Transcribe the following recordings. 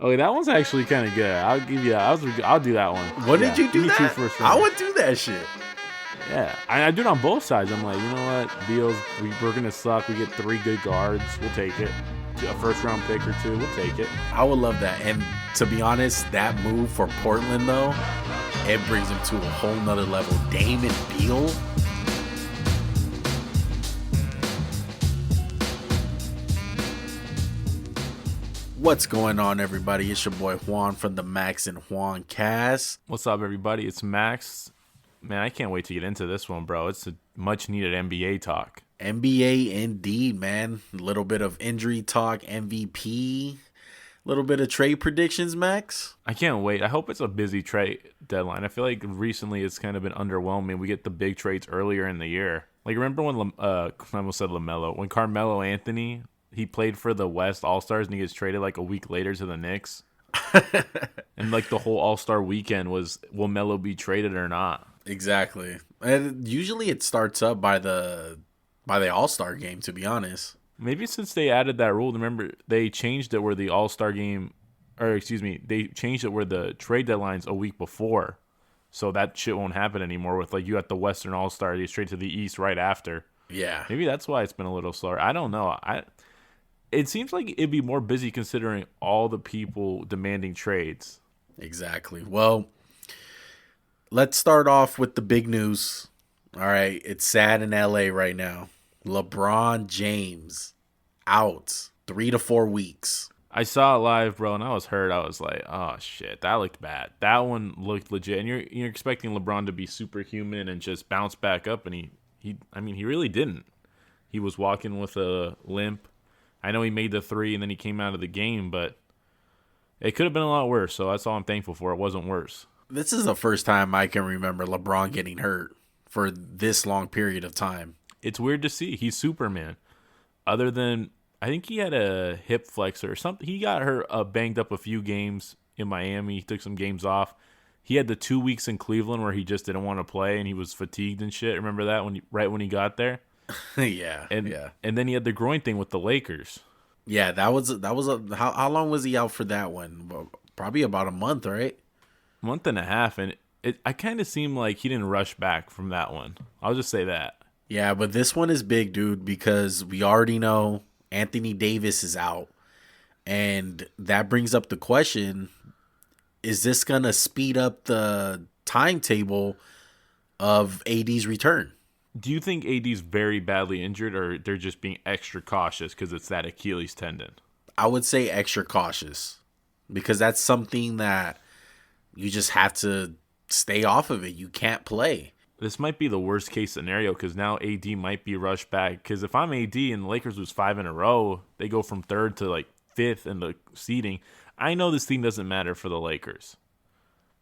Oh, that one's actually kind of good. I'll give you. I'll do that one. What Yeah, did you give do me two that? first I round. would do that shit. Yeah, I do it on both sides. I'm like, you know what, Beals, we're gonna suck. We get 3 good guards. We'll take it. A first round pick or 2. We'll take it. I would love that. And to be honest, that move for Portland though, it brings them to a whole nother level. Dame and Beal. What's going on, everybody? It's your boy Juan from the Max and Juan cast. What's up, everybody? It's Max. Man, I can't wait to get into this one, bro. It's a much needed NBA talk. NBA indeed, man. A little bit of injury talk, MVP, a little bit of trade predictions, Max. I can't wait. I hope it's a busy trade deadline. I feel like recently it's kind of been underwhelming. We get the big trades earlier in the year. Like, remember when I almost said Lamelo, when Carmelo Anthony, he played for the West All-Stars and he gets traded like a week later to the Knicks? And like the whole All-Star weekend was, will Melo be traded or not? Exactly. And usually it starts up by the All-Star game, to be honest. Maybe since they added that rule, remember they changed it where the All-Star game, or excuse me, they changed it where the trade deadline's a week before. So that shit won't happen anymore with like you at the Western All-Star, you straight to the East right after. Yeah. Maybe that's why it's been a little slower. I don't know. It seems like it'd be more busy considering all the people demanding trades. Exactly. Well, let's start off with the big news. All right, it's sad in LA right now. LeBron James out 3 to 4 weeks. I saw it live, bro, and I was hurt. I was like, oh shit, that looked bad. That one looked legit. And you're expecting LeBron to be superhuman and just bounce back up, and he really didn't. He was walking with a limp. I know he made the 3 and then he came out of the game, but it could have been a lot worse. So that's all I'm thankful for. It wasn't worse. This is the first time I can remember LeBron getting hurt for this long period of time. It's weird to see. He's Superman. Other than, I think he had a hip flexor or something. He got hurt, banged up a few games in Miami. He took some games off. He had the 2 weeks in Cleveland where he just didn't want to play and he was fatigued and shit. Remember that right when he got there? Yeah. And then he had the groin thing with the Lakers. Yeah, that was how long was he out for that one? Well, probably about a month, right? Month and a half, and I kind of seemed like he didn't rush back from that one. I'll just say that. Yeah, but this one is big, dude, because we already know Anthony Davis is out. And that brings up the question, is this going to speed up the timetable of AD's return? Do you think AD's very badly injured, or they're just being extra cautious because it's that Achilles tendon? I would say extra cautious because that's something that you just have to stay off of it. You can't play. This might be the worst case scenario because now AD might be rushed back. Because if I'm AD and the Lakers lose 5 in a row, they go from 3rd to like 5th in the seeding. I know this thing doesn't matter for the Lakers,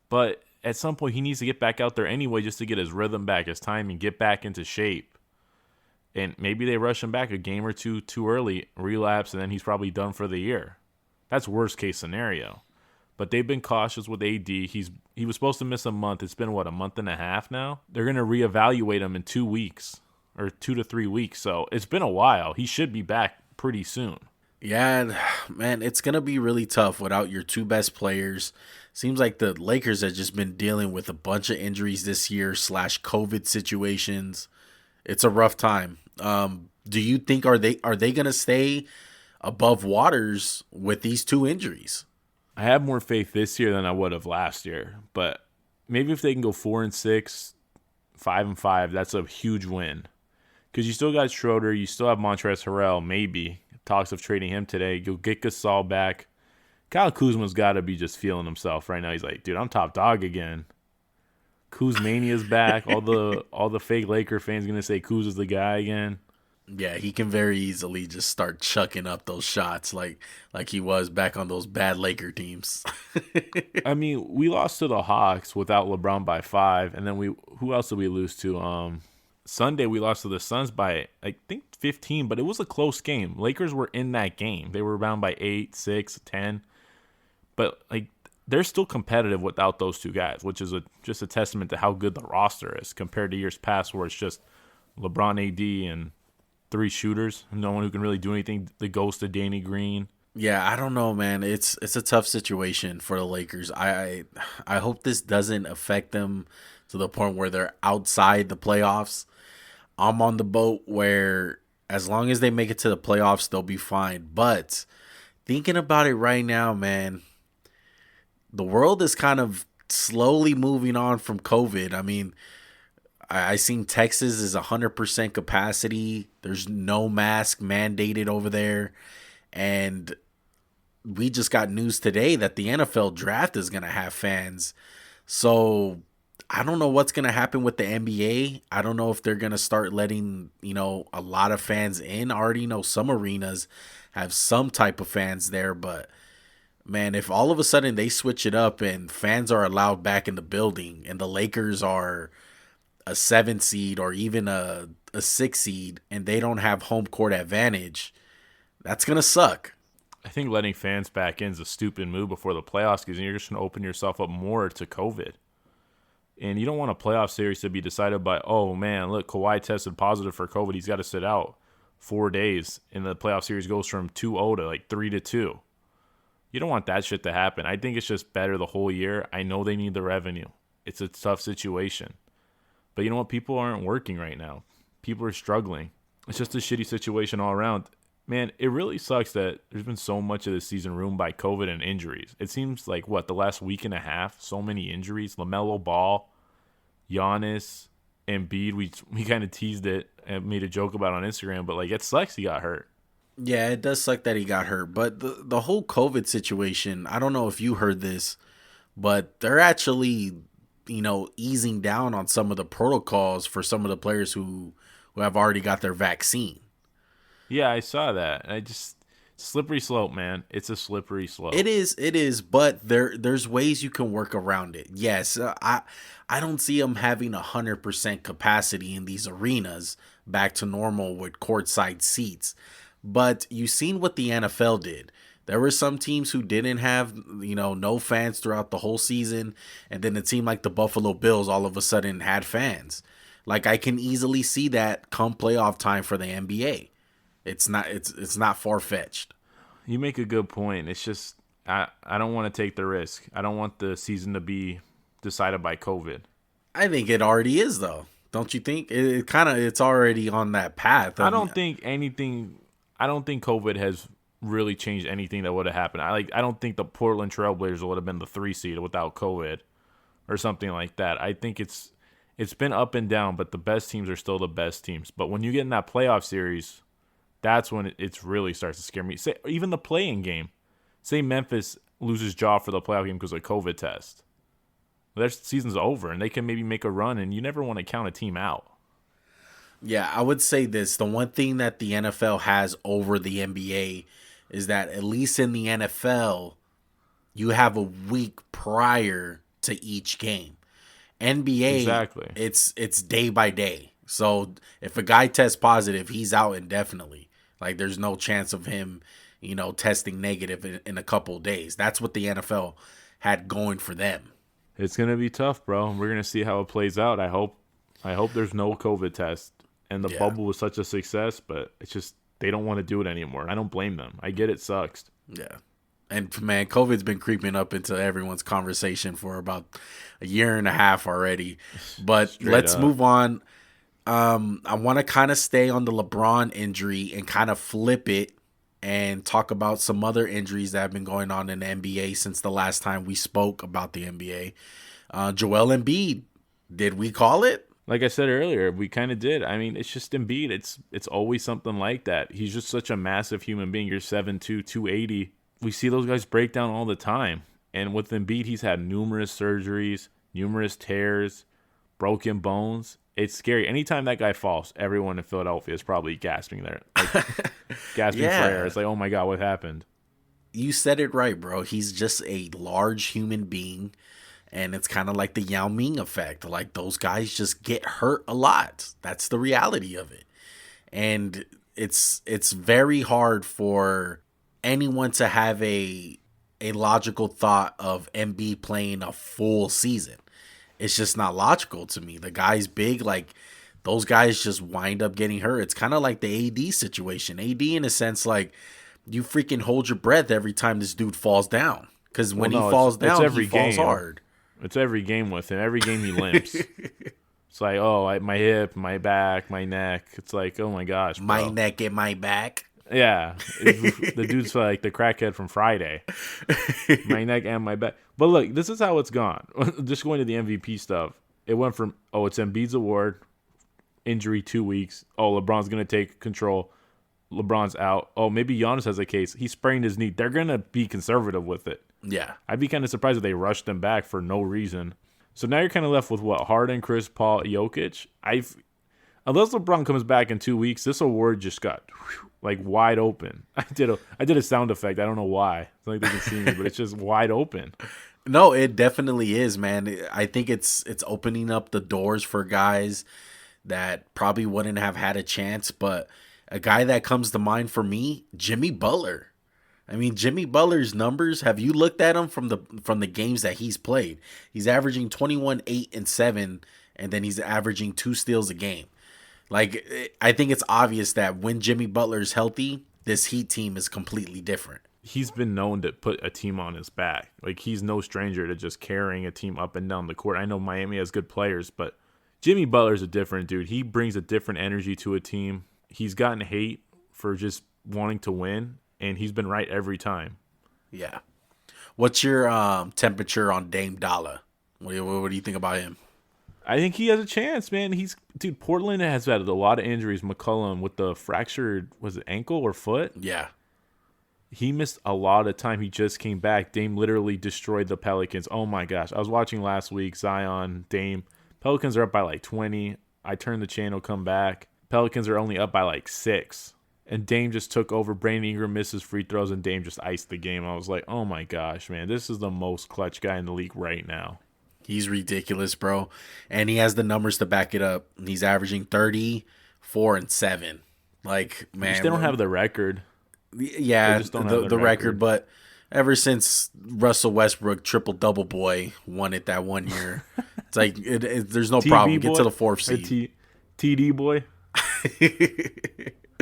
but at some point he needs to get back out there anyway just to get his rhythm back, his timing, get back into shape. And maybe they rush him back a game or two too early, relapse, and then he's probably done for the year. That's worst case scenario. But they've been cautious with AD. He was supposed to miss a month. It's been, a month and a half now? They're going to reevaluate him in 2 weeks or 2 to 3 weeks. So it's been a while. He should be back pretty soon. Yeah, man, it's going to be really tough without your 2 best players. Seems like the Lakers have just been dealing with a bunch of injuries this year / COVID situations. It's a rough time. Do you think are they going to stay above waters with these 2 injuries? I have more faith this year than I would have last year, but maybe if they can go 4-6, 5-5, that's a huge win. Because you still got Schroeder, you still have Montrezl Harrell, maybe. Talks of trading him today. You'll get Gasol back. Kyle Kuzma's got to be just feeling himself right now. He's like, dude, I'm top dog again. Kuzmania's back. All the fake Laker fans gonna say Kuz is the guy again. Yeah, he can very easily just start chucking up those shots like he was back on those bad Laker teams. I mean, we lost to the Hawks without LeBron by 5, and then who else did we lose to? Sunday we lost to the Suns by I think 15, but it was a close game. Lakers were in that game. They were bound by 8, 6, 10. But like they're still competitive without those 2 guys, which is just a testament to how good the roster is compared to years past where it's just LeBron, AD, and 3 shooters. No one who can really do anything. The ghost of Danny Green. Yeah, I don't know, man. It's a tough situation for the Lakers. I hope this doesn't affect them to the point where they're outside the playoffs. I'm on the boat where as long as they make it to the playoffs, they'll be fine. But thinking about it right now, man, the world is kind of slowly moving on from COVID. I mean, I seen Texas is 100% capacity. There's no mask mandated over there. And we just got news today that the NFL draft is going to have fans. So I don't know what's going to happen with the NBA. I don't know if they're going to start letting, a lot of fans in. I already know some arenas have some type of fans there, but man, if all of a sudden they switch it up and fans are allowed back in the building and the Lakers are a 7 seed or even a 6 seed and they don't have home court advantage, that's going to suck. I think letting fans back in is a stupid move before the playoffs because you're just going to open yourself up more to COVID. And you don't want a playoff series to be decided by, oh man, look, Kawhi tested positive for COVID. He's got to sit out 4 days. And the playoff series goes from 2-0 to like 3-2. You don't want that shit to happen. I think it's just better the whole year. I know they need the revenue. It's a tough situation. But you know what? People aren't working right now. People are struggling. It's just a shitty situation all around. Man, it really sucks that there's been so much of this season ruined by COVID and injuries. It seems like, the last week and a half, so many injuries. Lamelo Ball, Giannis, Embiid, we kind of teased it and made a joke about it on Instagram, but, it sucks he got hurt. Yeah, it does suck that he got hurt. But the whole COVID situation, I don't know if you heard this, but they're actually, easing down on some of the protocols for some of the players who have already got their vaccine. Yeah, I saw that. Slippery slope, man. It's a slippery slope. It is, but there's ways you can work around it. Yes, I don't see them having 100% capacity in these arenas back to normal with courtside seats. But you seen what the NFL did. There were some teams who didn't have, no fans throughout the whole season, and then it seemed like the Buffalo Bills all of a sudden had fans. Like I can easily see that come playoff time for the NBA. It's not far-fetched. You make a good point. It's just I don't want to take the risk. I don't want the season to be decided by COVID. I think it already is though. Don't you think? It's already on that path. I don't think COVID has really changed anything that would have happened. I don't think the Portland Trailblazers would have been the 3 seed without COVID or something like that. I think it's been up and down, but the best teams are still the best teams. But when you get in that playoff series, that's when it really starts to scare me. Say even the play-in game. Say Memphis loses Ja for the playoff game because of a COVID test. Their season's over, and they can maybe make a run, and you never want to count a team out. Yeah, I would say this. The one thing that the NFL has over the NBA is that at least in the NFL, you have a week prior to each game. NBA, Exactly. it's day by day. So if a guy tests positive, he's out indefinitely. Like there's no chance of him, testing negative in a couple of days. That's what the NFL had going for them. It's gonna be tough, bro. We're gonna see how it plays out. I hope there's no COVID test. And the bubble was such a success, but it's just they don't want to do it anymore. I don't blame them. I get it sucks. Yeah. And man, COVID's been creeping up into everyone's conversation for about a year and a half already. But let's move on. I want to kind of stay on the LeBron injury and kind of flip it and talk about some other injuries that have been going on in the NBA since the last time we spoke about the NBA. Joel Embiid, did we call it? Like I said earlier, we kind of did. I mean, it's just Embiid. It's always something like that. He's just such a massive human being. You're 7'2", 280. We see those guys break down all the time. And with Embiid, he's had numerous surgeries, numerous tears, broken bones. It's scary. Anytime that guy falls, everyone in Philadelphia is probably gasping there. Gasping for air. It's like, oh my God, what happened? You said it right, bro. He's just a large human being. And it's kind of like the Yao Ming effect. Like those guys just get hurt a lot. That's the reality of it. And it's very hard for anyone to have a logical thought of Embiid playing a full season. It's just not logical to me. The guy's big. Like those guys just wind up getting hurt. It's kind of like the AD situation. AD in a sense, like you freaking hold your breath every time this dude falls down. Because when he falls it's down, every he falls game. hard. It's every game with him. Every game he limps. It's like, my hip, my back, my neck. It's like, oh my gosh, bro. My neck and my back. Yeah. The dude's like the crackhead from Friday. My neck and my back. But look, this is how it's gone. Just going to the MVP stuff. It went from, it's Embiid's award, injury 2 weeks. LeBron's going to take control. LeBron's out. Maybe Giannis has a case. He sprained his knee. They're going to be conservative with it. Yeah. I'd be kind of surprised if they rushed him back for no reason. So now you're kind of left with what? Harden, Chris Paul, Jokic. Unless LeBron comes back in 2 weeks, this award just got wide open. I did a sound effect. I don't know why. It's like they can see me, but it's just wide open. No, it definitely is, man. I think it's opening up the doors for guys that probably wouldn't have had a chance. But a guy that comes to mind for me, Jimmy Butler. I mean, Jimmy Butler's numbers, have you looked at him from the games that he's played? He's averaging 21, 8, and 7, and then he's averaging 2 steals a game. I think it's obvious that when Jimmy Butler's healthy, this Heat team is completely different. He's been known to put a team on his back. He's no stranger to just carrying a team up and down the court. I know Miami has good players, but Jimmy Butler's a different dude. He brings a different energy to a team. He's gotten hate for just wanting to win, and he's been right every time. Yeah. What's your temperature on Dame Dollar? What do you think about him? I think he has a chance, man. Portland has had a lot of injuries. McCollum with the fractured, was it ankle or foot? Yeah. He missed a lot of time. He just came back. Dame literally destroyed the Pelicans. Oh my gosh. I was watching last week, Zion, Dame. Pelicans are up by 20. I turned the channel, come back. Pelicans are only up by 6. And Dame just took over. Brandon Ingram misses free throws, and Dame just iced the game. I was like, oh my gosh, man. This is the most clutch guy in the league right now. He's ridiculous, bro. And he has the numbers to back it up. He's averaging 30, 4, and 7. Man. They don't have the record. Yeah, the record. But ever since Russell Westbrook, triple-double boy, won it that one year, it's there's no problem. Get to the 4th seed. TD boy.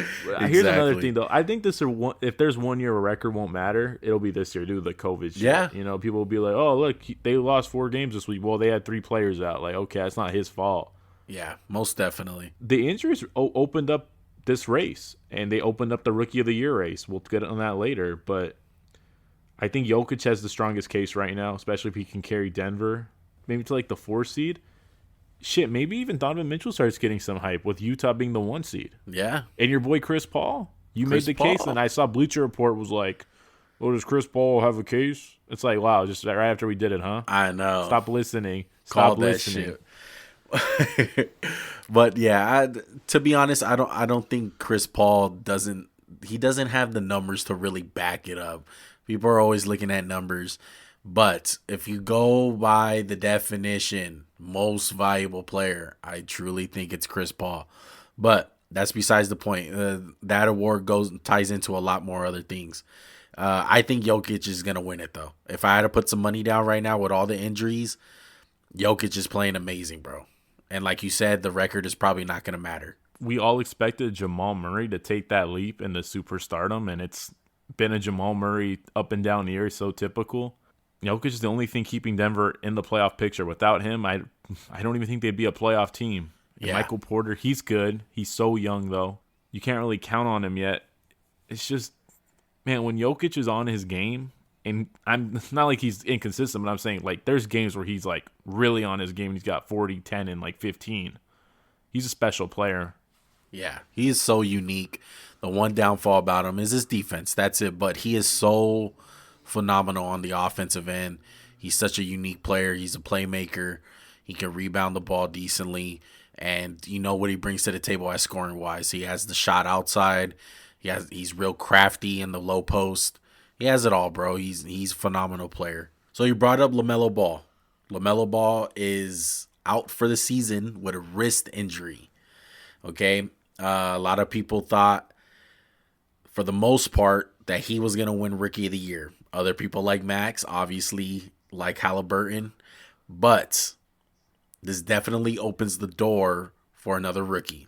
Exactly. Here's another thing, though. I think if there's 1 year a record won't matter, it'll be this year due to the COVID shit. Yeah. People will be like, oh, look, they lost 4 games this week. Well, they had 3 players out. Okay, that's not his fault. Yeah, most definitely. The injuries opened up this race, and they opened up the Rookie of the Year race. We'll get on that later, but I think Jokic has the strongest case right now, especially if he can carry Denver maybe to the 4 seed. Shit, maybe even Donovan Mitchell starts getting some hype with Utah being the 1 seed. Yeah. And your boy Chris Paul. You made the case, and I saw Bleacher Report was like, does Chris Paul have a case? It's like, wow, just right after we did it, huh? I know. Stop listening. Stop listening. But yeah, to be honest, I don't think Chris Paul doesn't have the numbers to really back it up. People are always looking at numbers. But if you go by the definition, most valuable player, I truly think it's Chris Paul. But that's besides the point. That award ties into a lot more other things. I think Jokic is going to win it, though. If I had to put some money down right now with all the injuries, Jokic is playing amazing, bro. And like you said, the record is probably not going to matter. We all expected Jamal Murray to take that leap into superstardom, and it's been a Jamal Murray up and down year, so typical. Jokic is the only thing keeping Denver in the playoff picture. Without him, I don't even think they'd be a playoff team. Yeah. Michael Porter, he's good. He's so young, though. You can't really count on him yet. It's just, man, when Jokic is on his game, and it's not like he's inconsistent, but I'm saying, there's games where he's, really on his game. He's got 40, 10, and, 15. He's a special player. Yeah, he is so unique. The one downfall about him is his defense. That's it. But he is so phenomenal on the offensive end. He's such a unique player. He's a playmaker. He can rebound the ball decently. And you know what he brings to the table as scoring-wise. He has the shot outside. He's real crafty in the low post. He has it all, bro. He's a phenomenal player. So you brought up Lamelo Ball. Lamelo Ball is out for the season with a wrist injury. Okay? A lot of people thought, for the most part, that he was going to win Rookie of the Year. Other people like Max, obviously like Halliburton. But this definitely opens the door for another rookie,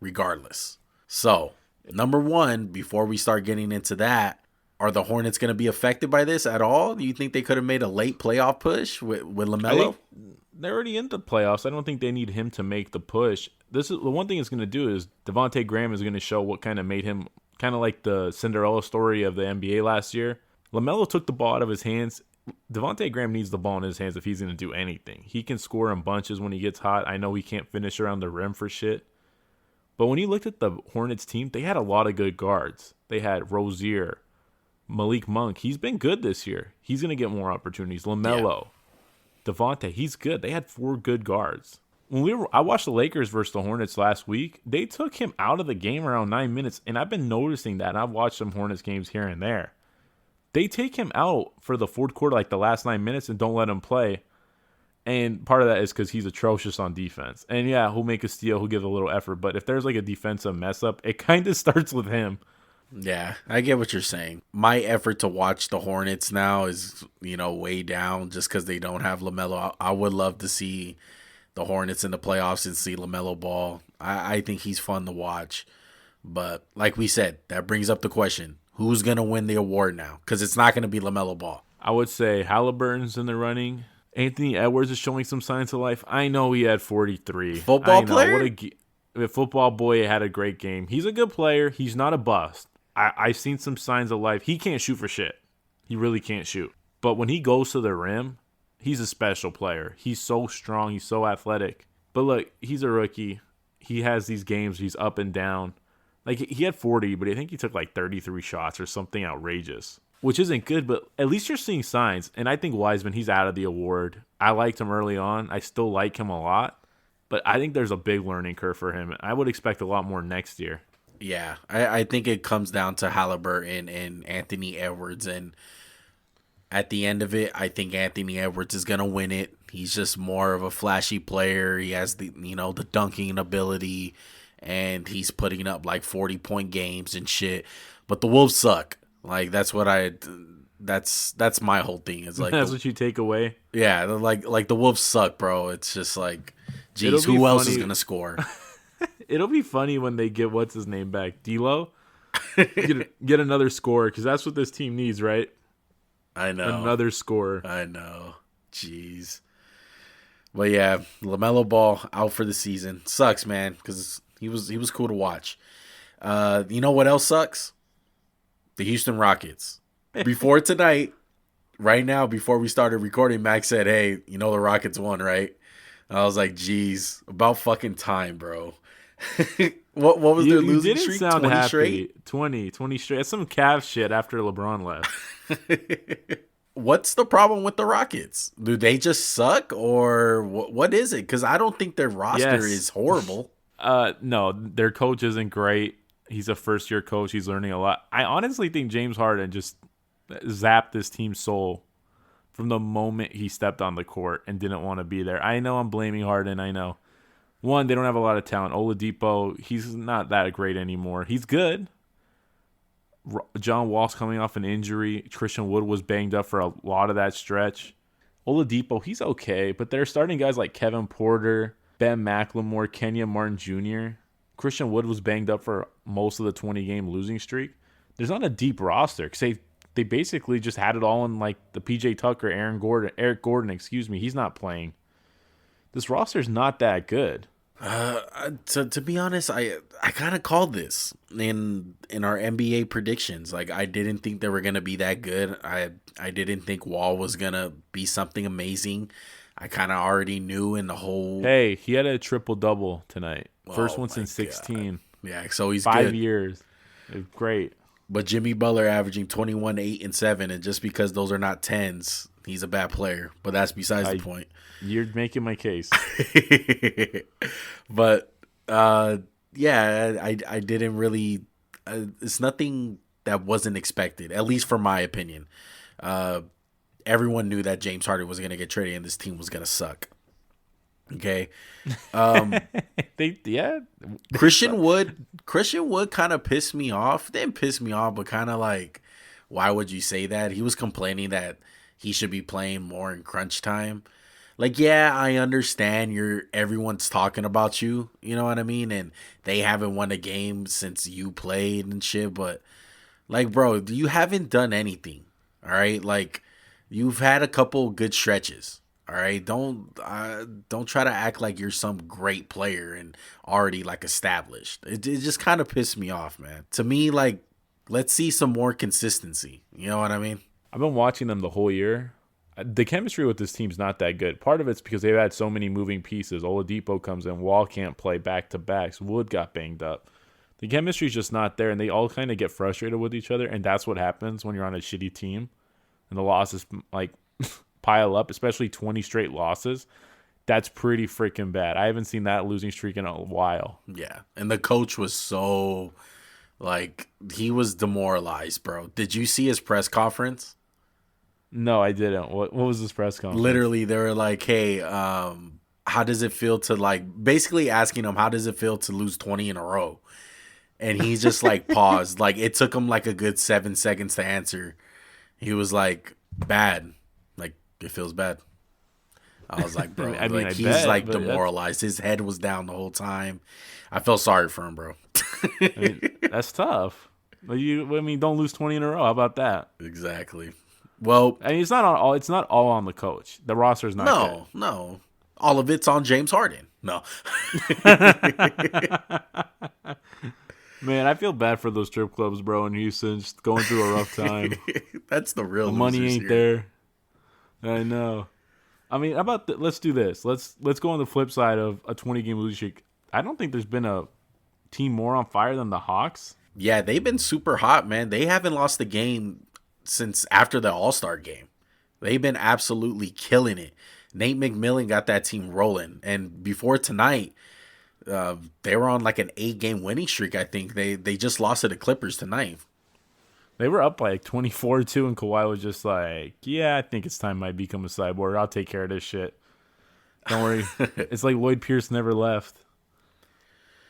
regardless. So Number one, before we start getting into that, are the Hornets going to be affected by this at all? Do you think they could have made a late playoff push with I LaMelo? think they're already in the playoffs. I don't think they need him to make the push. This is the one thing it's going to do is Devontae Graham is going to show what kind of made him kind of like the Cinderella story of the NBA last year. LaMelo took the ball out of his hands. Devontae Graham needs the ball in his hands if he's going to do anything. He can score in bunches when he gets hot. I know he can't finish around the rim for shit. But when you looked at the Hornets team, they had a lot of good guards. They had Rozier, Malik Monk. He's been good this year. He's going to get more opportunities. LaMelo, Devontae, he's good. They had 4 good guards. I watched the Lakers versus the Hornets last week. They took him out of the game around 9 minutes, and I've been noticing that. And I've watched some Hornets games here and there. They take him out for the fourth quarter, like the last 9 minutes, and don't let him play. And part of that is because he's atrocious on defense. And yeah, he'll make a steal, he'll give a little effort. But if there's like a defensive mess up, it kind of starts with him. Yeah, I get what you're saying. My effort to watch the Hornets now is, way down just because they don't have LaMelo. I would love to see the Hornets in the playoffs and see LaMelo Ball. I think he's fun to watch. But like we said, that brings up the question, who's going to win the award now? Because it's not going to be LaMelo Ball. I would say Halliburton's in the running. Anthony Edwards is showing some signs of life. I know he had 43. Football player? The football boy had a great game. He's a good player. He's not a bust. I've seen some signs of life. He can't shoot for shit. He really can't shoot. But when he goes to the rim, he's a special player. He's so strong. He's so athletic. But look, he's a rookie. He has these games. He's up and down. Like, he had 40, but I think he took like 33 shots or something outrageous, which isn't good, but at least you're seeing signs. And I think Wiseman, he's out of the award. I liked him early on. I still like him a lot, but I think there's a big learning curve for him. I would expect a lot more next year. Yeah, I think it comes down to Halliburton and Anthony Edwards. And at the end of it, I think Anthony Edwards is going to win it. He's just more of a flashy player. He has the dunking ability, and he's putting up like 40-point games and shit. But the Wolves suck. Like, that's my whole thing. It's like that's what you take away. Yeah, like the Wolves suck, bro. It's just like, geez, who else is gonna score? It'll be funny when they get what's his name back, D'Lo. get another scorer, because that's what this team needs, right? I know, another scorer. I know, jeez. But yeah, LaMelo Ball out for the season. Sucks, man, because he was cool to watch. You know what else sucks? The Houston Rockets. Before tonight, right now, before we started recording, Max said, "Hey, the Rockets won, right?" And I was like, "Geez, about fucking time, bro." What was their losing streak? streak? Sound 20 happy. straight? 20 straight. That's some Cavs shit after LeBron left. What's the problem with the Rockets? Do they just suck, or what is it? Because I don't think their roster is horrible. No, their coach isn't great. He's a first-year coach. He's learning a lot. I honestly think James Harden just zapped this team's soul from the moment he stepped on the court and didn't want to be there. I know I'm blaming Harden. I know. One, they don't have a lot of talent. Oladipo, he's not that great anymore. He's good. John Wall's coming off an injury. Christian Wood was banged up for a lot of that stretch. Oladipo, he's okay, but they're starting guys like Kevin Porter, Ben McLemore, Kenya Martin Jr. Christian Wood was banged up for most of the 20-game losing streak. There's not a deep roster because they basically just had it all in like the PJ Tucker, Eric Gordon, he's not playing. This roster's not that good. To be honest, I kind of called this in our NBA predictions. Like, I didn't think they were gonna be that good. I didn't think Wall was gonna be something amazing. I kind of already knew in the whole. Hey, he had a triple-double tonight. First one since 16. God. Yeah, so he's 5 good. years. Great. But Jimmy Butler averaging 21, 8, and 7, and just because those are not 10s, he's a bad player. But that's besides the point. You're making my case. But yeah, I didn't really. It's nothing that wasn't expected, at least for my opinion. Everyone knew that James Harden was going to get traded and this team was going to suck. Okay. Christian Wood kind of pissed me off. Didn't piss me off, but kind of like, why would you say that? He was complaining that he should be playing more in crunch time. Like, yeah, I understand everyone's talking about you, you know what I mean? And they haven't won a game since you played and shit, but like, bro, you haven't done anything. All right? Like, you've had a couple good stretches. All right? Don't try to act like you're some great player and already like established. It just kind of pissed me off, man. To me, like, let's see some more consistency. You know what I mean? I've been watching them the whole year. The chemistry with this team's not that good. Part of it's because they've had so many moving pieces. Oladipo comes in, Wall can't play back-to-backs. Wood got banged up. The chemistry's just not there, and they all kind of get frustrated with each other, and that's what happens when you're on a shitty team. And the losses, like, pile up, especially 20 straight losses. That's pretty freaking bad. I haven't seen that losing streak in a while. Yeah. And the coach was so, like, he was demoralized, bro. Did you see his press conference? No, I didn't. What was this press conference? Literally, they were like, hey, how does it feel to, like, basically asking him, how does it feel to lose 20 in a row? And he just, like, paused. Like, it took him, like, a good 7 seconds to answer. He was like, bad. Like, it feels bad. I was like, bro, he's bet, like demoralized. His head was down the whole time. I felt sorry for him, bro. That's tough. But don't lose 20 in a row. How about that? Exactly. Well, it's not all on the coach. The roster's not good. No. All of it's on James Harden. No. Man, I feel bad for those strip clubs, bro, in Houston, just going through a rough time. That's the real. The money ain't there. I know. I mean, let's do this. Let's go on the flip side of a 20-game losing streak. I don't think there's been a team more on fire than the Hawks. Yeah, they've been super hot, man. They haven't lost a game since after the All-Star game. They've been absolutely killing it. Nate McMillan got that team rolling. And before tonight, they were on like an 8-game winning streak, I think. They just lost to the Clippers tonight. They were up like 24-2, and Kawhi was just like, yeah, I think it's time I become a cyborg. I'll take care of this shit. Don't worry. It's like Lloyd Pierce never left.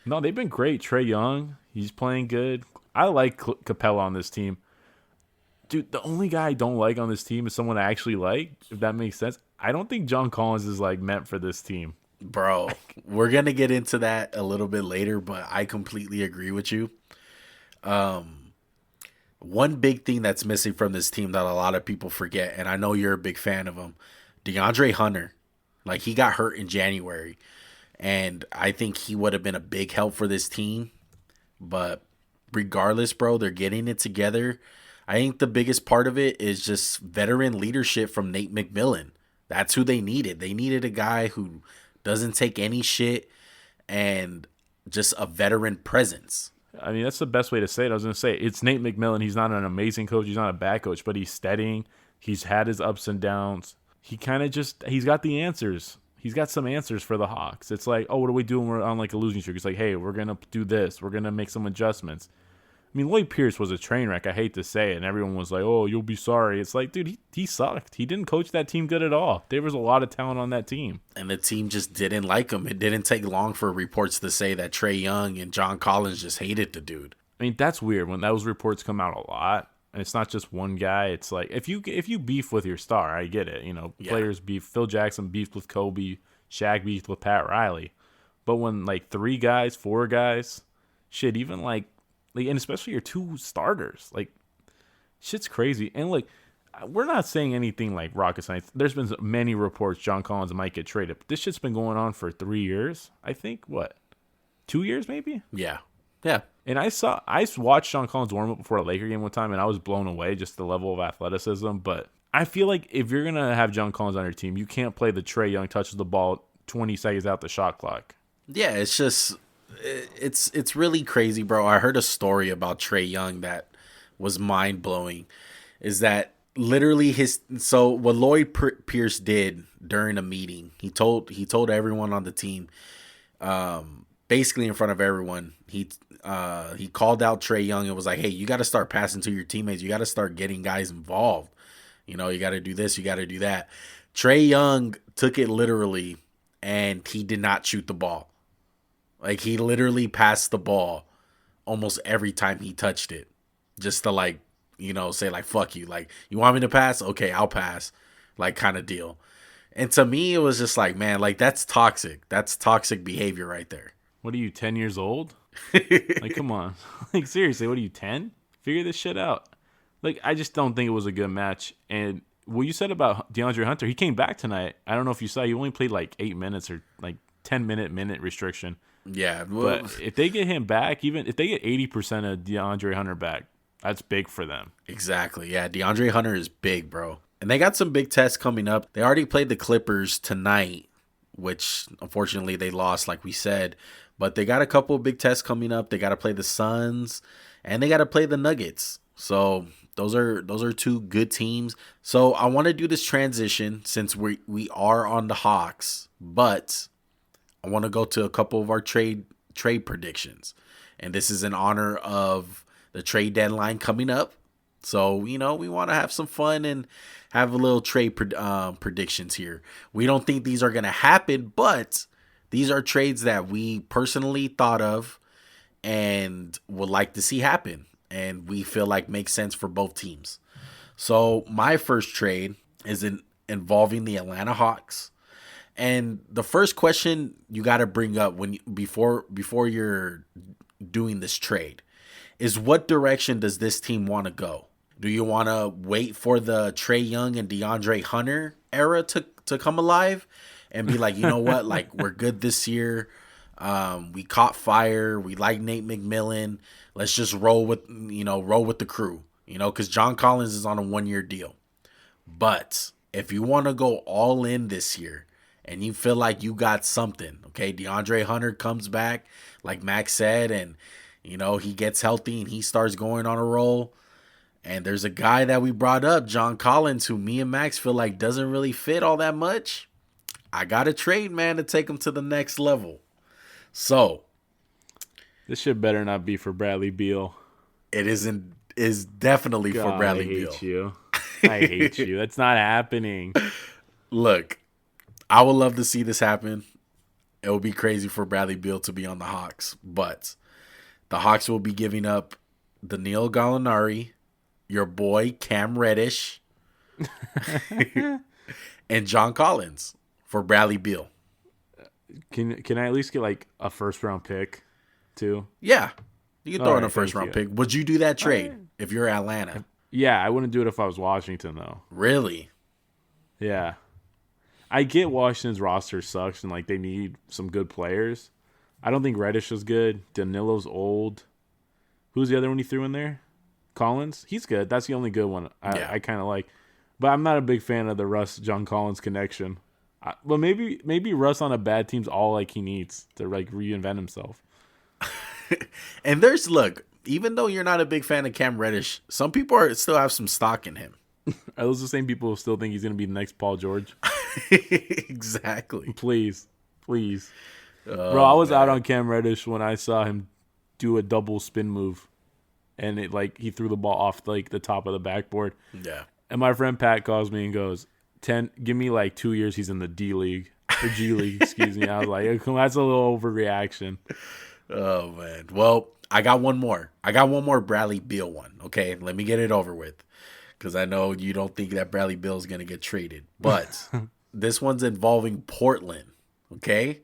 No, they've been great. Trae Young, he's playing good. I like Capella on this team. Dude, the only guy I don't like on this team is someone I actually like, if that makes sense. I don't think John Collins is like meant for this team. Bro, we're going to get into that a little bit later, but I completely agree with you. One big thing that's missing from this team that a lot of people forget, and I know you're a big fan of him, DeAndre Hunter. Like, he got hurt in January, and I think he would have been a big help for this team. But regardless, bro, they're getting it together. I think the biggest part of it is just veteran leadership from Nate McMillan. That's who they needed. They needed a guy who doesn't take any shit and just a veteran presence. I mean, that's the best way to say it. I was going to say, it's Nate McMillan. He's not an amazing coach. He's not a bad coach, but he's steadying. He's had his ups and downs. He kind of he's got the answers. He's got some answers for the Hawks. It's like, oh, what do we do when we're on like a losing streak? It's like, hey, we're going to do this. We're going to make some adjustments. I mean, Lloyd Pierce was a train wreck. I hate to say it. And everyone was like, oh, you'll be sorry. It's like, dude, he sucked. He didn't coach that team good at all. There was a lot of talent on that team. And the team just didn't like him. It didn't take long for reports to say that Trae Young and John Collins just hated the dude. I mean, that's weird when those reports come out a lot. And it's not just one guy. It's like, if you beef with your star, I get it. You know, players beef. Phil Jackson beefed with Kobe. Shaq beefed with Pat Riley. But when, like, 3 guys, 4 guys, shit, even, and especially your 2 starters, like, shit's crazy. And, like, we're not saying anything like rocket science. There's been many reports John Collins might get traded. But this shit's been going on for 3 years. I think, 2 years maybe? Yeah. And I watched John Collins warm up before a Laker game one time, and I was blown away just the level of athleticism. But I feel like if you're gonna have John Collins on your team, you can't play the Trae Young touches the ball 20 seconds out the shot clock. Yeah, it's just it's really crazy, bro. I heard a story about Trae Young that was mind blowing. Is that literally what Lloyd Pierce did during a meeting? He told everyone on the team, basically in front of everyone, he called out Trae Young and was like, hey, you got to start passing to your teammates. You got to start getting guys involved. You know, you got to do this, you got to do that. Trae Young took it literally, and he did not shoot the ball. Like, he literally passed the ball almost every time he touched it, just to, say, fuck you. Like, you want me to pass? Okay, I'll pass, kind of deal. And to me, it was just like, man, like that's toxic. That's toxic behavior right there. What are you, 10 years old? Like, come on. Like, seriously, what are you, 10? Figure this shit out. Like, I just don't think it was a good match. And what you said about DeAndre Hunter, he came back tonight. I don't know if you saw, he only played like 8 minutes or like 10-minute restriction. Yeah. Well, But if they get him back, even if they get 80% of DeAndre Hunter back, that's big for them. exactly. Yeah. DeAndre Hunter is big, bro. And they got some big tests coming up. They already played the Clippers tonight, which unfortunately they lost, like we said. But they got a couple of big tests coming up. They got to play the Suns and they got to play the Nuggets. So those are two good teams. So I want to do this transition since we are on the Hawks, but I want to go to a couple of our trade predictions. And this is in honor of the trade deadline coming up. So, we want to have some fun and have a little trade predictions here. We don't think these are going to happen, but these are trades that we personally thought of and would like to see happen. And we feel like makes sense for both teams. So my first trade is involving the Atlanta Hawks. And the first question you got to bring up before you're doing this trade is, what direction does this team want to go? Do you want to wait for the Trae Young and DeAndre Hunter era to come alive and be like, you know what, like we're good this year. We caught fire. We like Nate McMillan. Let's just roll with the crew, because John Collins is on a 1-year deal. But if you want to go all in this year and you feel like you got something, okay, DeAndre Hunter comes back, like Max said, and, he gets healthy and he starts going on a roll. And there's a guy that we brought up, John Collins, who me and Max feel like doesn't really fit all that much. I got a trade, man, to take him to the next level. So this shit better not be for Bradley Beal. It is definitely for Bradley Beal. I hate you. I hate you. That's not happening. Look, I would love to see this happen. It would be crazy for Bradley Beal to be on the Hawks, but the Hawks will be giving up Danilo Gallinari, your boy Cam Reddish, and John Collins for Bradley Beal. Can I at least get like a first round pick too? Yeah. You can throw in a first round pick. Would you do that trade if you're Atlanta? Yeah, I wouldn't do it if I was Washington though. Really? Yeah. I get Washington's roster sucks and like they need some good players. I don't think Reddish is good. Danilo's old. Who's the other one he threw in there? Collins? He's good. That's the only good one I kind of like. But I'm not a big fan of the Russ-John Collins connection. But maybe Russ on a bad team's all like he needs to like reinvent himself. And look, even though you're not a big fan of Cam Reddish, some people still have some stock in him. Are those the same people who still think he's going to be the next Paul George? Exactly. Please. Oh, bro, I was out on Cam Reddish when I saw him do a double spin move. And it he threw the ball off like the top of the backboard. Yeah. And my friend Pat calls me and goes, give me like 2 years he's in the D League. Or G League, excuse me. I was like, that's a little overreaction. Oh, man. Well, I got one more. Bradley Beal one. Okay, let me get it over with. Because I know you don't think that Bradley Beal is going to get traded. But this one's involving Portland. Okay?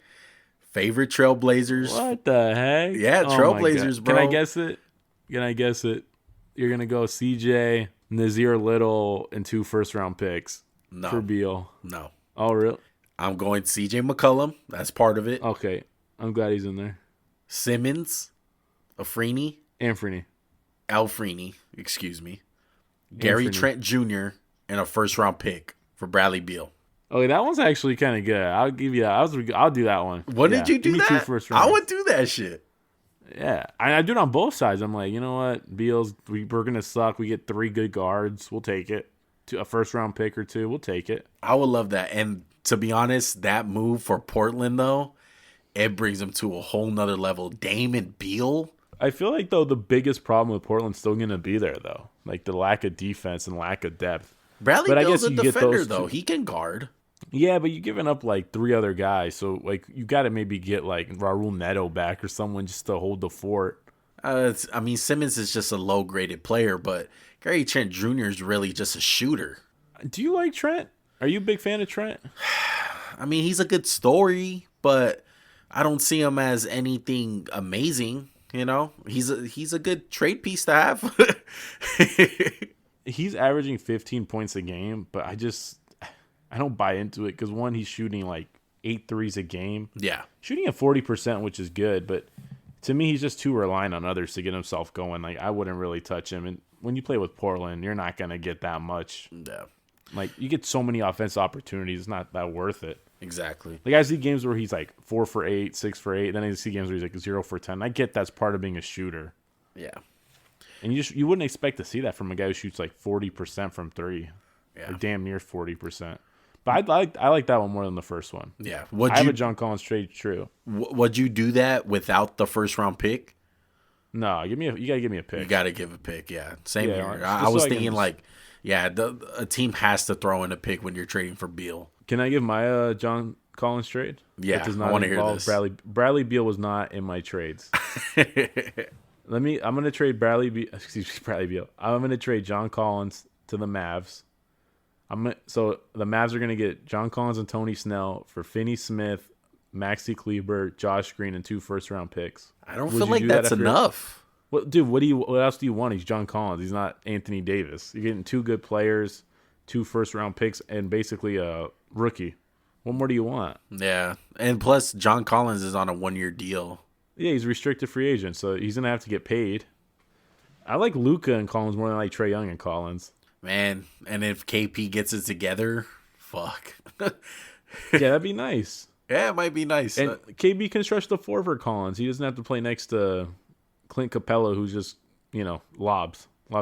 Favorite Trailblazers. What the heck? Yeah, Trailblazers, bro. Can I guess it? You're going to go CJ, Nazir Little, and 2 first-round picks for Beal. No. Oh, really? I'm going CJ McCollum. That's part of it. Okay. I'm glad he's in there. Simmons, Alfreni, excuse me. Gary Trent Jr. and a first-round pick for Bradley Beal. Okay, that one's actually kind of good. I'll give you that. I'll do that one. Did you do give me that? 2 first rounds. I would do that shit. Yeah, I do it on both sides. I'm like, you know what? Beal's, we're going to suck. We get 3 good guards. We'll take it. A first-round pick or 2. We'll take it. I would love that. And to be honest, that move for Portland, though, it brings them to a whole nother level. Dame and Beal. I feel like, though, the biggest problem with Portland's still going to be there, though. Like, the lack of defense and lack of depth. Bradley Beal's a defender, though. He can guard. Yeah, but you're giving up, like, 3 other guys. So, like, you got to maybe get, like, Raul Neto back or someone just to hold the fort. Simmons is just a low-graded player, but Gary Trent Jr. is really just a shooter. Do you like Trent? Are you a big fan of Trent? I mean, he's a good story, but I don't see him as anything amazing. You know, he's a good trade piece to have. He's averaging 15 points a game, but I don't buy into it because one, he's shooting like 8 threes a game. Yeah. Shooting at 40%, which is good, but to me, he's just too reliant on others to get himself going. Like, I wouldn't really touch him. And when you play with Portland, you're not going to get that much. Yeah. Like, you get so many offensive opportunities. It's not that worth it. Exactly. Like, I see games where he's like 4 for 8, 6 for 8. Then I see games where he's like 0 for 10. I get that's part of being a shooter. Yeah. And you wouldn't expect to see that from a guy who shoots like 40% from 3. Yeah. Like damn near 40%. But I like that one more than the first one. Yeah. I have a John Collins trade true. Would you do that without the first round pick? No, you gotta give me a pick. You gotta give a pick, yeah. Same here. Just I was so thinking a team has to throw in a pick when you're trading for Beal. Can I give my John Collins trade? Yeah, does I want to hear this. Bradley Beal was not in my trades. I'm gonna trade Bradley Beal. I'm gonna trade John Collins to the Mavs. So the Mavs are gonna get John Collins and Tony Snell for Finney Smith, Maxi Kleber, Josh Green, and 2 first-round picks. I don't feel like that's enough. Well, dude, what else do you want? He's John Collins. He's not Anthony Davis. You're getting 2 good players, 2 first-round picks, and basically a rookie. What more do you want? Yeah, and plus John Collins is on a 1-year deal. Yeah, he's a restricted free agent, so he's gonna have to get paid. I like Luka and Collins more than I like Trae Young and Collins. Man, and if KP gets it together, fuck. Yeah, that'd be nice. Yeah, it might be nice. And KB can stretch the 4 for Collins. He doesn't have to play next to Clint Capella, who's just, Lob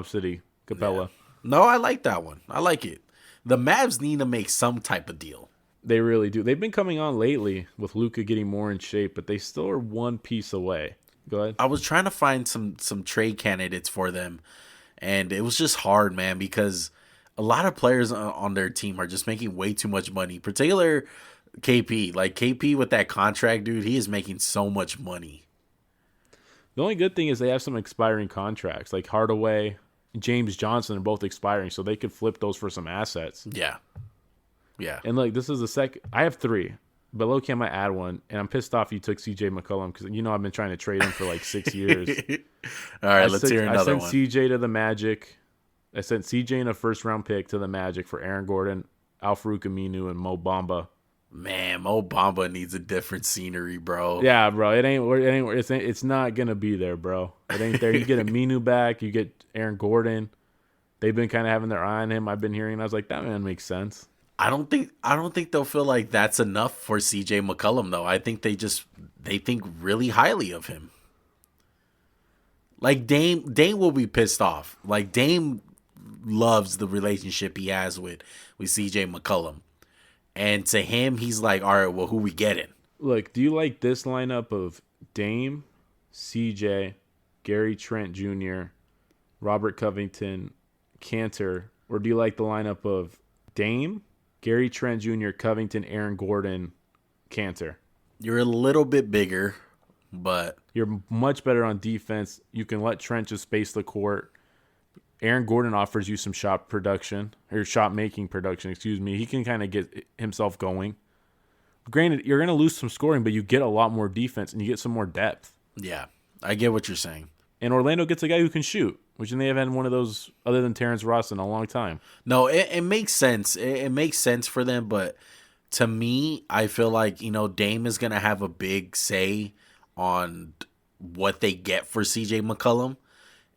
City Capella. Yeah. No, I like that one. I like it. The Mavs need to make some type of deal. They really do. They've been coming on lately with Luka getting more in shape, but they still are one piece away. Go ahead. I was trying to find some trade candidates for them, and it was just hard, man, because a lot of players on their team are just making way too much money. Particular KP. Like, KP with that contract, dude, he is making so much money. The only good thing is they have some expiring contracts. Like Hardaway, James Johnson are both expiring, so they could flip those for some assets. Yeah. Yeah. And look, this is the second. I have 3, but low-key I might add one, and I'm pissed off you took CJ McCollum because I've been trying to trade him for like 6 years. All right, let's hear another one. I sent CJ to the Magic. I sent CJ in a first-round pick to the Magic for Aaron Gordon, Al-Farouq Aminu, and Mo Bamba. Man, Mo Bamba needs a different scenery, bro. Yeah, bro. It's not gonna be there, bro. It ain't there. You get Aminu back. You get Aaron Gordon. They've been kind of having their eye on him. I've been hearing. I was like, that man makes sense. I don't think they'll feel like that's enough for CJ McCollum though. I think they think really highly of him. Like Dame will be pissed off. Like Dame loves the relationship he has with CJ McCollum. And to him, he's like, all right, well, who we getting? Look, do you like this lineup of Dame, CJ, Gary Trent Jr., Robert Covington, Cantor, or do you like the lineup of Dame, Gary Trent Jr., Covington, Aaron Gordon, Cantor? You're a little bit bigger, but you're much better on defense. You can let Trent just space the court. Aaron Gordon offers you some shot making production, excuse me. He can kind of get himself going. Granted, you're going to lose some scoring, but you get a lot more defense and you get some more depth. Yeah, I get what you're saying. And Orlando gets a guy who can shoot, which they haven't had one of those other than Terrence Ross in a long time. No, it makes sense. It makes sense for them, but to me, I feel like, Dame is going to have a big say on what they get for CJ McCollum.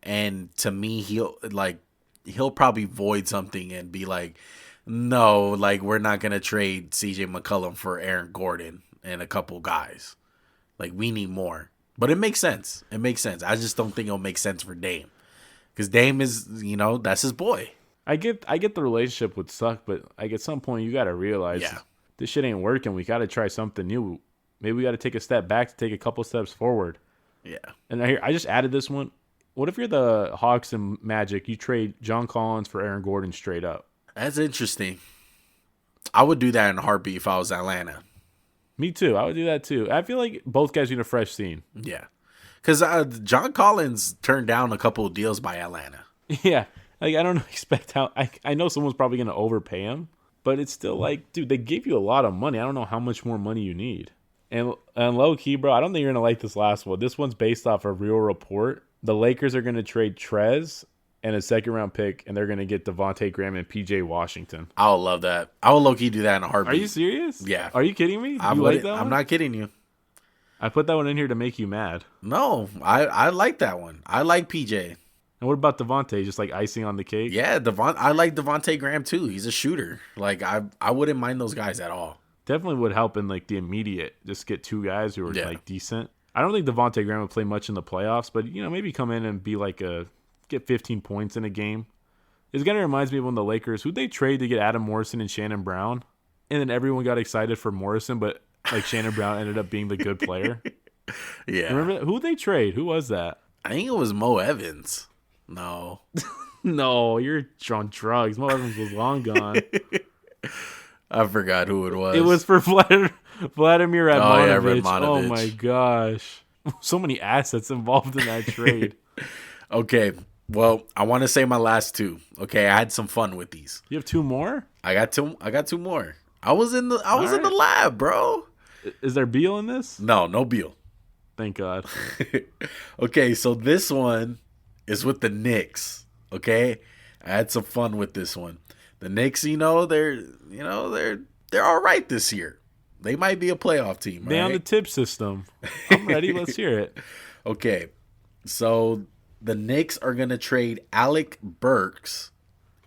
And to me, he'll probably void something and be like, no, like we're not gonna trade CJ McCollum for Aaron Gordon and a couple guys. Like we need more. But it makes sense. It makes sense. I just don't think it'll make sense for Dame. Because Dame is, that's his boy. I get the relationship would suck, but like at some point you gotta realize this shit ain't working. We gotta try something new. Maybe we gotta take a step back to take a couple steps forward. Yeah. And I just added this one. What if you're the Hawks and Magic? You trade John Collins for Aaron Gordon straight up. That's interesting. I would do that in a heartbeat if I was Atlanta. Me too. I would do that too. I feel like both guys need a fresh scene. Yeah. Because John Collins turned down a couple of deals by Atlanta. Yeah. Like I don't expect how. I know someone's probably going to overpay him, But it's still like, dude, they gave you a lot of money. I don't know how much more money you need. And low key, bro, I don't think you're gonna like this last one. This one's based off a real report. The Lakers are gonna trade Trez and a second round pick, and they're gonna get Devontae Graham and PJ Washington. I would love that. I would low key do that in a heartbeat. Are you serious? Yeah. Are you kidding me? You like that one? I'm not kidding you. I put that one in here to make you mad. No, I like that one. I like PJ. And what about Devontae? Just like icing on the cake? Yeah, I like Devontae Graham too. He's a shooter. Like I wouldn't mind those guys at all. Definitely would help in like the immediate. Just get two guys who are like decent. I don't think Devontae Graham would play much in the playoffs, but maybe come in and be like get 15 points in a game. It's gonna reminds me of when the Lakers, who'd they trade to get Adam Morrison and Shannon Brown, and then everyone got excited for Morrison, but like Shannon Brown ended up being the good player. Yeah. Remember who'd they trade? Who was that? I think it was Mo Evans. No. No, you're on drugs. Mo Evans was long gone. I forgot who it was. It was for Vladimir Radmanovic. Oh, yeah, Radmanovic. Oh, my gosh. So many assets involved in that trade. Okay, well, I want to say my last two. Okay, I had some fun with these. You have two more? I got two more. I was in the lab, bro. Is there Beal in this? No Beal. Thank God. Okay, so this one is with the Knicks. Okay, I had some fun with this one. The Knicks, they're all right this year. They might be a playoff team. They on the tip system. I'm ready. Let's hear it. Okay, so the Knicks are gonna trade Alec Burks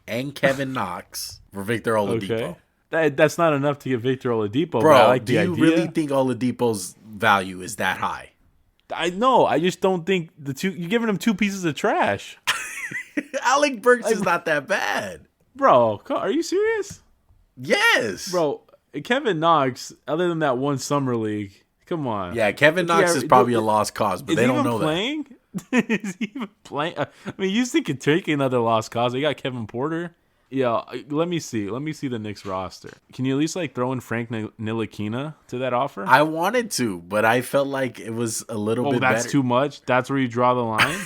and Kevin Knox for Victor Oladipo. Okay. That's not enough to get Victor Oladipo. Bro, but I like the do you idea. really think Oladipo's value is that high? I know. I just don't think you're giving him two pieces of trash. Alec Burks is not that bad. Bro, are you serious? Yes. Bro, Kevin Knox, other than that one summer league, come on. Yeah, Kevin Knox is probably a lost cause, but they don't know playing? Is he even playing? I mean, you think could take another lost cause. You got Kevin Porter. Yeah, let me see. Let me see the Knicks roster. Can you at least throw in Frank Ntilikina to that offer? I wanted to, but I felt like it was a little bit better. Oh, that's too much? That's where you draw the line?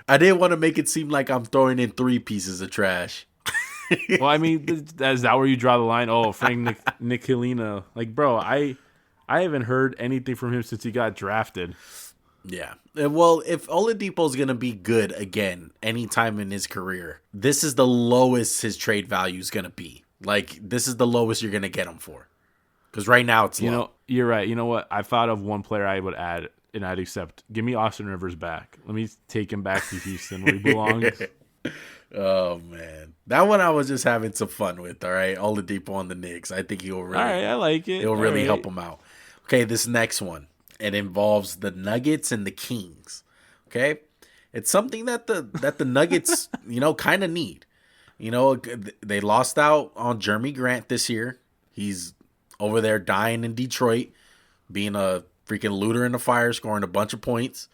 I didn't want to make it seem like I'm throwing in three pieces of trash. Well, I mean, is that where you draw the line? Oh, Frank Ntilikina. Bro, I haven't heard anything from him since he got drafted. Yeah. Well, if Oladipo's going to be good again anytime in his career, this is the lowest his trade value is going to be. This is the lowest you're going to get him for. Because right now it's low. You're right. You know what? I thought of one player I would add, and I'd accept. Give me Austin Rivers back. Let me take him back to Houston where he belongs. Oh, man. That one I was just having some fun with, all right? Oladipo on the Knicks. I think he'll really... All right, I like it. It'll really help him out. Okay, this next one. It involves the Nuggets and the Kings. Okay? It's something that the Nuggets, kind of need. They lost out on Jeremy Grant this year. He's over there dying in Detroit, being a freaking looter in the fire, scoring a bunch of points.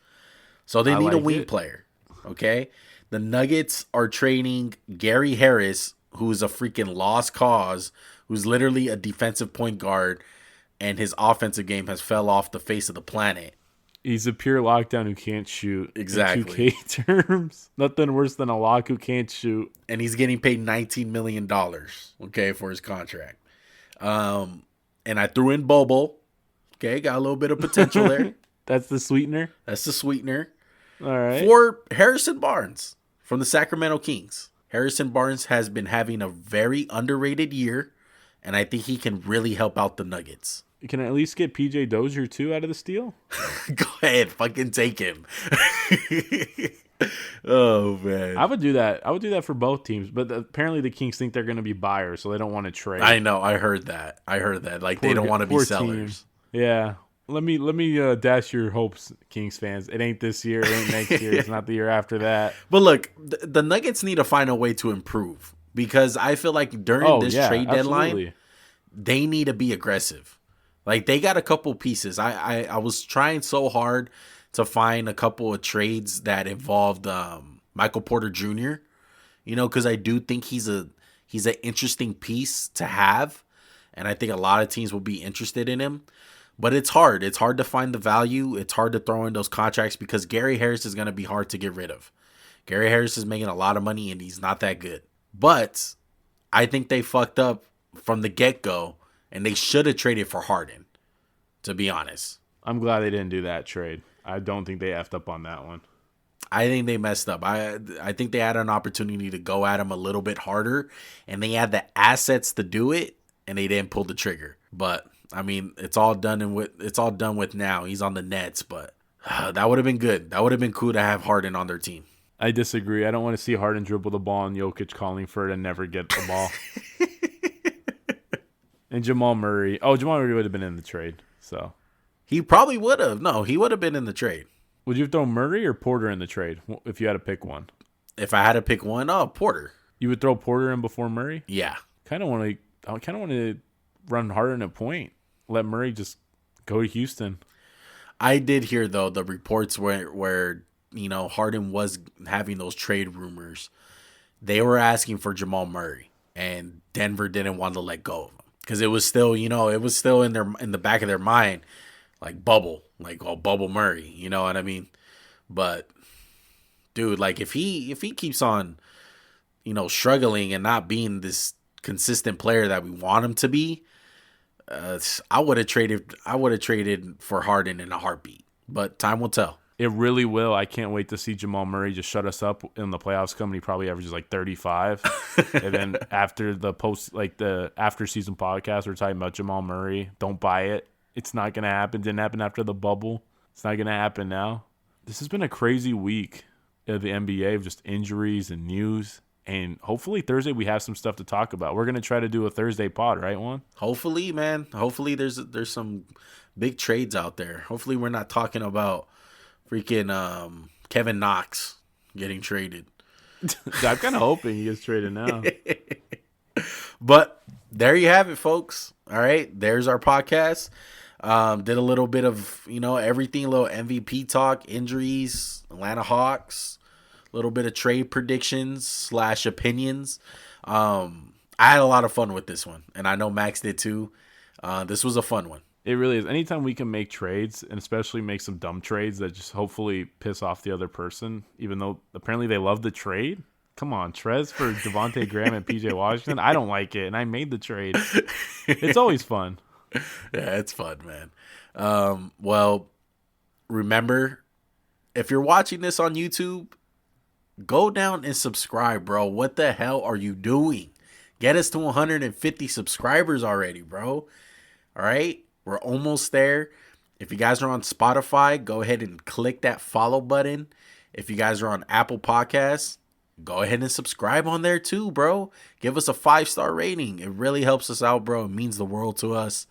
So they need a wing player. Okay? The Nuggets are trading Gary Harris, who's a freaking lost cause, who's literally a defensive point guard, and his offensive game has fell off the face of the planet. He's a pure lockdown who can't shoot. Exactly. In 2K terms. Nothing worse than a lock who can't shoot. And he's getting paid $19 million, okay, for his contract. And I threw in Bobo. Okay, got a little bit of potential there. That's the sweetener? That's the sweetener. All right. For Harrison Barnes from the Sacramento Kings. Harrison Barnes has been having a very underrated year, and I think he can really help out the Nuggets. Can I at least get PJ Dozier, too, out of this deal? Go ahead. Fucking take him. Oh, man. I would do that. I would do that for both teams. But apparently the Kings think they're going to be buyers, so they don't want to trade. I know. I heard that. They don't want to be sellers. Team. Yeah. Let me dash your hopes, Kings fans. It ain't this year. It ain't next year. It's not the year after that. But look, the Nuggets need to find a way to improve. Because I feel like during this trade deadline, they need to be aggressive. They got a couple pieces. I was trying so hard to find a couple of trades that involved Michael Porter Jr. Because I do think he's an interesting piece to have, and I think a lot of teams will be interested in him. But it's hard. It's hard to find the value. It's hard to throw in those contracts because Gary Harris is going to be hard to get rid of. Gary Harris is making a lot of money, and he's not that good. But I think they fucked up from the get-go, and they should have traded for Harden, to be honest. I'm glad they didn't do that trade. I don't think they effed up on that one. I think they messed up. I think they had an opportunity to go at him a little bit harder, and they had the assets to do it, and they didn't pull the trigger. But I mean, it's all done with now. He's on the Nets, but that would have been good. That would have been cool to have Harden on their team. I disagree. I don't want to see Harden dribble the ball and Jokic calling for it and never get the ball. And Jamal Murray. Oh, Jamal Murray would have been in the trade. So he probably would have. No, he would have been in the trade. Would you throw Murray or Porter in the trade if you had to pick one? If I had to pick one, Porter. You would throw Porter in before Murray? Yeah. I kind of want to run Harden a point. Let Murray just go to Houston. I did hear though the reports where Harden was having those trade rumors. They were asking for Jamal Murray, and Denver didn't want to let go of him because it was still in the back of their mind, like bubble Murray. You know what I mean? But dude, like if he keeps on, struggling and not being this consistent player that we want him to be, I would have traded for Harden in a heartbeat. But time will tell. It really will. I can't wait to see Jamal Murray just shut us up in the playoffs coming. He probably averages like 35. And then after the after season podcast, we're talking about Jamal Murray. Don't buy it. It's not going to happen. Didn't happen after the bubble. It's not going to happen now. This has been a crazy week of the NBA of just injuries and news. And hopefully Thursday we have some stuff to talk about. We're going to try to do a Thursday pod, right, Juan? Hopefully, man. Hopefully there's some big trades out there. Hopefully we're not talking about freaking Kevin Knox getting traded. I'm kind of hoping he gets traded now. But there you have it, folks. All right, there's our podcast. Did a little bit of, everything, a little MVP talk, injuries, Atlanta Hawks, a little bit of trade predictions / opinions. I had a lot of fun with this one, and I know Max did too. This was a fun one. It really is. Anytime we can make trades, and especially make some dumb trades that just hopefully piss off the other person, even though apparently they love the trade. Come on, Trez for Devontae Graham and PJ Washington. I don't like it, and I made the trade. It's always fun. Yeah, it's fun, man. Well, remember, if you're watching this on YouTube, go down and subscribe, bro. What the hell are you doing? Get us to 150 subscribers already, bro. All right? We're almost there. If you guys are on Spotify, go ahead and click that follow button. If you guys are on Apple Podcasts, go ahead and subscribe on there too, bro. Give us a 5-star rating. It really helps us out, bro. It means the world to us.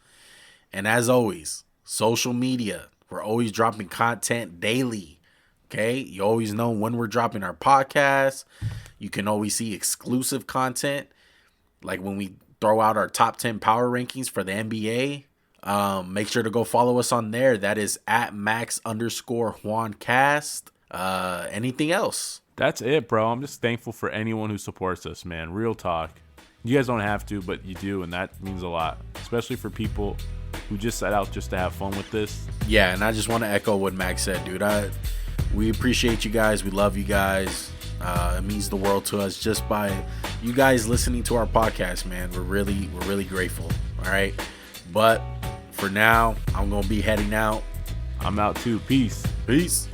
And as always, social media. We're always dropping content daily. Okay? You always know when we're dropping our podcast. You can always see exclusive content. Like when we throw out our top 10 power rankings for the NBA. Make sure to go follow us on there. That is at Max_JuanCast. Anything else? That's it, bro. I'm just thankful for anyone who supports us, man. Real talk. You guys don't have to, but you do, and that means a lot. Especially for people who just set out just to have fun with this. Yeah, and I just want to echo what Max said, dude. We appreciate you guys. We love you guys. It means the world to us just by you guys listening to our podcast, man. We're really grateful. All right. But for now, I'm going to be heading out. I'm out too. Peace. Peace.